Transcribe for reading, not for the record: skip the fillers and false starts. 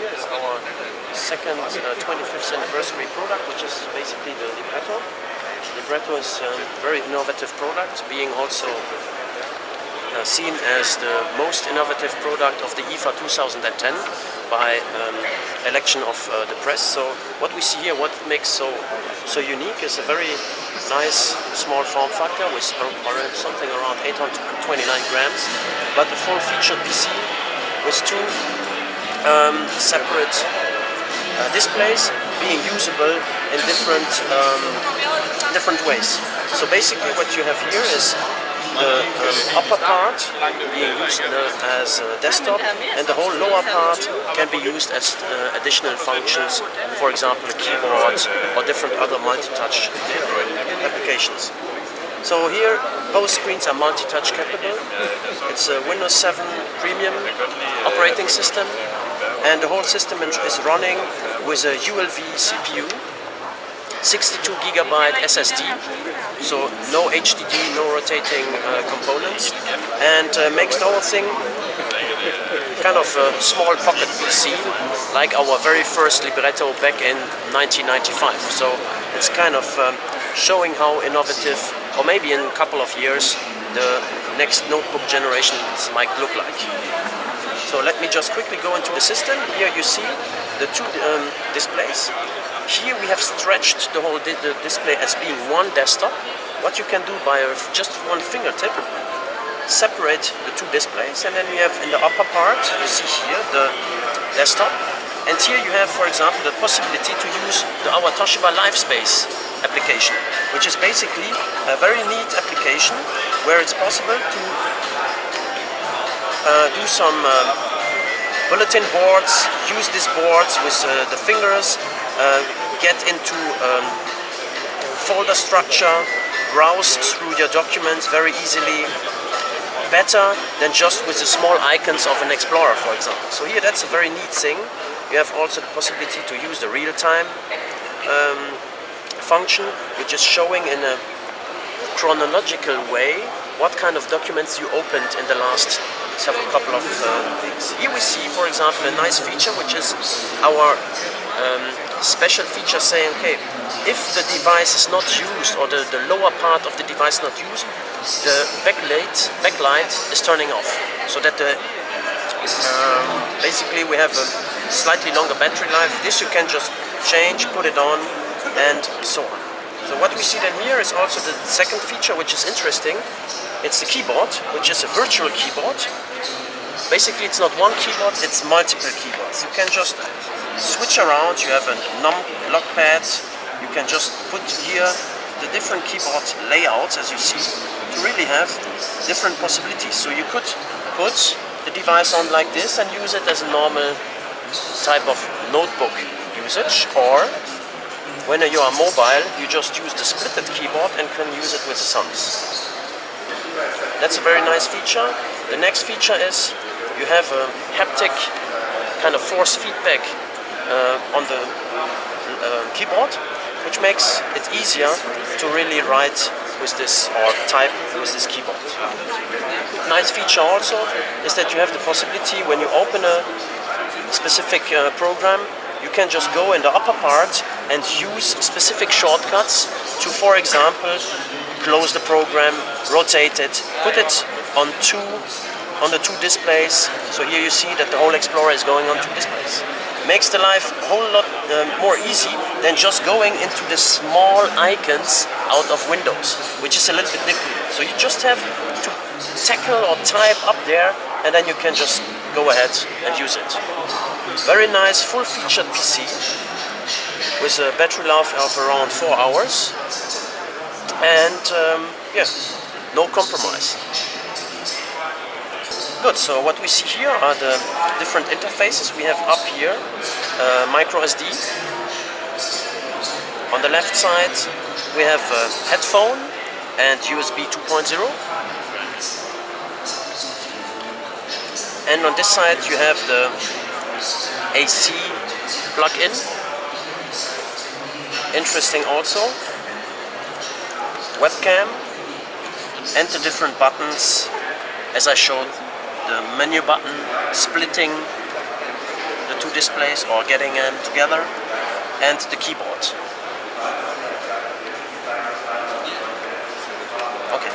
here is our second 25th anniversary product, which is basically the Libretto. Libretto is a very innovative product, being also seen as the most innovative product of the IFA 2010 by election of the press. So what we see here, what makes so unique, is a very nice small form factor with something around 829 grams, but a full-featured PC with two separate displays being usable in different ways. So basically what you have here is the upper part being used as a desktop, and the whole lower part can be used as additional functions, for example a keyboard or different other multi-touch applications. So here both screens are multi-touch capable. It's a Windows 7 Premium operating system, and the whole system is running with a ULV CPU, 62GB SSD, so no HDD, no rotating components, and makes the whole thing kind of a small pocket PC, like our very first Libretto back in 1995. So it's kind of showing how innovative, or maybe in a couple of years, the next notebook generations might look like. So let me just quickly go into the system. Here you see the two displays. Here we have stretched the whole display as being one desktop. What you can do by just one fingertip, separate the two displays, and then you have in the upper part, you see here the desktop, and here you have, for example, the possibility to use our Toshiba LiveSpace application, which is basically a very neat application where it's possible to do some bulletin boards, use these boards with the fingers, get into folder structure, browse through your documents very easily, better than just with the small icons of an Explorer, for example. So here that's a very neat thing. You have also the possibility to use the real-time function, which is showing in a chronological way what kind of documents you opened in the last couple of weeks. Here we see, for example, a nice feature, which is our special feature saying, okay, if the device is not used, or the lower part of the device not used, the backlight is turning off, so that basically we have a slightly longer battery life. This you can just change, put it on, and so on. So what we see then here is also the second feature, which is interesting. It's the keyboard, which is a virtual keyboard. Basically it's not one keyboard, it's multiple keyboards. You can just switch around. You have a block pad. You can just put here the different keyboard layouts, as you see, to really have different possibilities. So you could put the device on like this and use it as a normal type of notebook usage, or when you are mobile, you just use the splitted keyboard and can use it with the thumbs. That's a very nice feature. The next feature is you have a haptic kind of force feedback on the keyboard, which makes it easier to really write with this or type with this keyboard. Nice feature also is that you have the possibility, when you open a specific program, you can just go in the upper part and use specific shortcuts to, for example, close the program, rotate it, put it on the two displays. So here you see that the whole Explorer is going on two displays. Makes the life a whole lot more easy than just going into the small icons out of Windows, which is a little bit difficult. So you just have to tackle or type up there, and then you can just go ahead and use it. Very nice full-featured PC with a battery life of around 4 hours, and yes, no compromise. Good, so what we see here are the different interfaces. We have up here micro SD. On the left side we have a headphone and USB 2.0. And on this side you have the AC plug-in. Interesting also. Webcam and the different buttons, as I showed, the menu button, splitting the two displays or getting them together, and the keyboard. Okay.